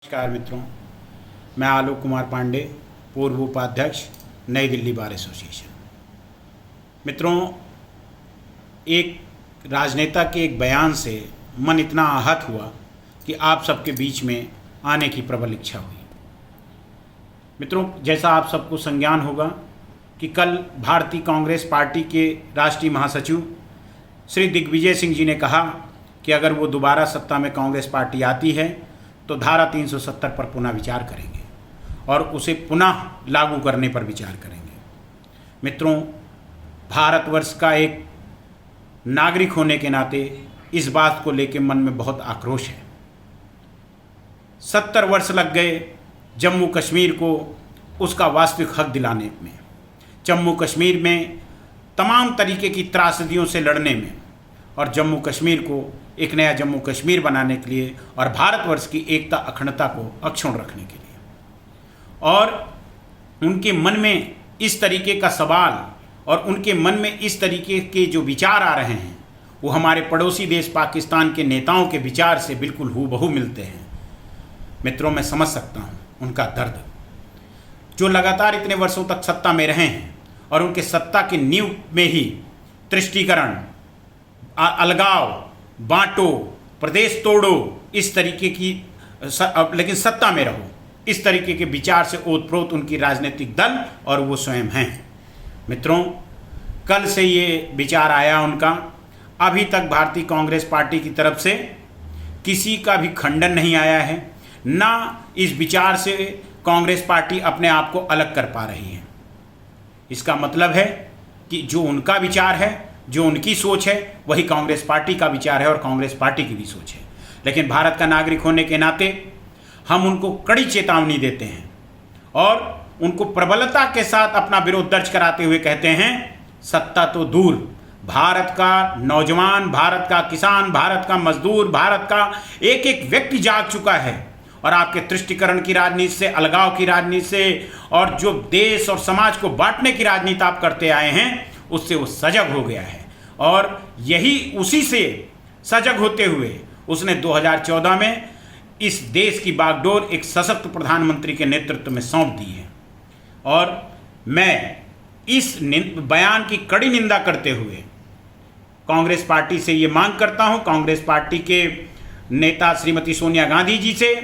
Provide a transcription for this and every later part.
नमस्कार मित्रों, मैं आलोक कुमार पांडे, पूर्व उपाध्यक्ष, नई दिल्ली बार एसोसिएशन। मित्रों, एक राजनेता के एक बयान से मन इतना आहत हुआ कि आप सबके बीच में आने की प्रबल इच्छा हुई। मित्रों, जैसा आप सबको संज्ञान होगा कि कल भारतीय कांग्रेस पार्टी के राष्ट्रीय महासचिव श्री दिग्विजय सिंह जी ने कहा कि अगर वो दोबारा सत्ता में कांग्रेस पार्टी आती है तो धारा 370 पर पुनः विचार करेंगे और उसे पुनः लागू करने पर विचार करेंगे। मित्रों, भारतवर्ष का एक नागरिक होने के नाते इस बात को लेकर मन में बहुत आक्रोश है। 70 वर्ष लग गए जम्मू कश्मीर को उसका वास्तविक हक दिलाने में, जम्मू कश्मीर में तमाम तरीके की त्रासदियों से लड़ने में और जम्मू कश्मीर को एक नया जम्मू कश्मीर बनाने के लिए और भारतवर्ष की एकता अखंडता को अक्षुण्ण रखने के लिए। और उनके मन में इस तरीके का सवाल और उनके मन में इस तरीके के जो विचार आ रहे हैं वो हमारे पड़ोसी देश पाकिस्तान के नेताओं के विचार से बिल्कुल हूबहू मिलते हैं। मित्रों, मैं समझ सकता हूँ उनका दर्द, जो लगातार इतने वर्षों तक सत्ता में रहे हैं और उनके सत्ता की नींव में ही तुष्टीकरण, अलगाव, बांटो, प्रदेश तोड़ो, इस तरीके की लेकिन सत्ता में रहो, इस तरीके के विचार से ओतप्रोत उनकी राजनीतिक दल और वो स्वयं हैं। मित्रों, कल से ये विचार आया उनका, अभी तक भारतीय कांग्रेस पार्टी की तरफ से किसी का भी खंडन नहीं आया है, ना इस विचार से कांग्रेस पार्टी अपने आप को अलग कर पा रही है। इसका मतलब है कि जो उनका विचार है, जो उनकी सोच है, वही कांग्रेस पार्टी का विचार है और कांग्रेस पार्टी की भी सोच है। लेकिन भारत का नागरिक होने के नाते हम उनको कड़ी चेतावनी देते हैं और उनको प्रबलता के साथ अपना विरोध दर्ज कराते हुए कहते हैं, सत्ता तो दूर, भारत का नौजवान, भारत का किसान, भारत का मजदूर, भारत का एक एक व्यक्ति जाग चुका है और आपके तुष्टीकरण की राजनीति से, अलगाव की राजनीति से और जो देश और समाज को बांटने की राजनीति आप करते आए हैं, उससे वो सजग हो गया है। और यही उसी से सजग होते हुए उसने 2014 में इस देश की बागडोर एक सशक्त प्रधानमंत्री के नेतृत्व में सौंप दी है। और मैं इस बयान की कड़ी निंदा करते हुए कांग्रेस पार्टी से ये मांग करता हूं, कांग्रेस पार्टी के नेता श्रीमती सोनिया गांधी जी से,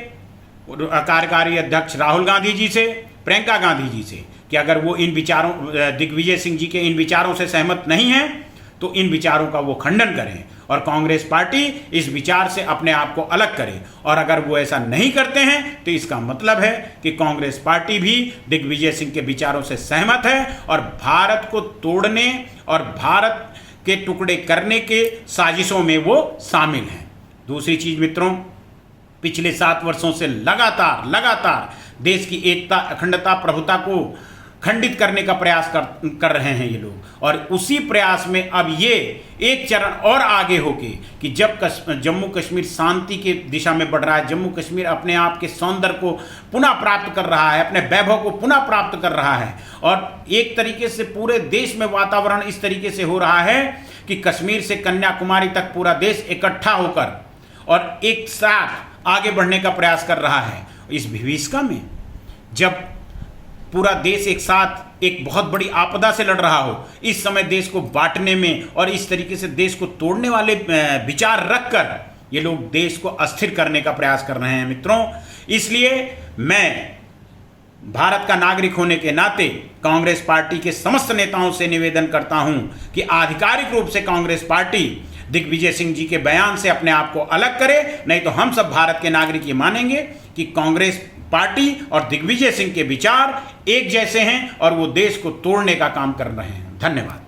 कार्यकारी अध्यक्ष राहुल गांधी जी से, प्रियंका गांधी जी से, कि अगर वो इन विचारों, दिग्विजय सिंह जी के इन विचारों से सहमत नहीं हैं तो इन विचारों का वो खंडन करें और कांग्रेस पार्टी इस विचार से अपने आप को अलग करे। और अगर वो ऐसा नहीं करते हैं तो इसका मतलब है कि कांग्रेस पार्टी भी दिग्विजय सिंह के विचारों से सहमत है और भारत को तोड़ने और भारत के टुकड़े करने के साजिशों में वो शामिल हैं। दूसरी चीज मित्रों, पिछले 7 वर्षों से लगातार देश की एकता, अखंडता, प्रभुता को खंडित करने का प्रयास कर रहे हैं ये लोग। और उसी प्रयास में अब ये एक चरण और आगे होके कि जब जम्मू कश्मीर शांति के दिशा में बढ़ रहा है, जम्मू कश्मीर अपने आप के सौंदर्य को पुनः प्राप्त कर रहा है, अपने वैभव को पुनः प्राप्त कर रहा है और एक तरीके से पूरे देश में वातावरण इस तरीके से हो रहा है कि कश्मीर से कन्याकुमारी तक पूरा देश इकट्ठा होकर और एक साथ आगे बढ़ने का प्रयास कर रहा है। इस भीविष्का में जब पूरा देश एक साथ एक बहुत बड़ी आपदा से लड़ रहा हो, इस समय देश को बांटने में और इस तरीके से देश को तोड़ने वाले विचार रखकर ये लोग देश को अस्थिर करने का प्रयास कर रहे हैं। मित्रों, इसलिए मैं भारत का नागरिक होने के नाते कांग्रेस पार्टी के समस्त नेताओं से निवेदन करता हूं कि आधिकारिक रूप से कांग्रेस पार्टी दिग्विजय सिंह जी के बयान से अपने आप को अलग करे, नहीं तो हम सब भारत के नागरिक ये मानेंगे कि कांग्रेस पार्टी और दिग्विजय सिंह के विचार एक जैसे हैं और वो देश को तोड़ने का काम कर रहे हैं। धन्यवाद।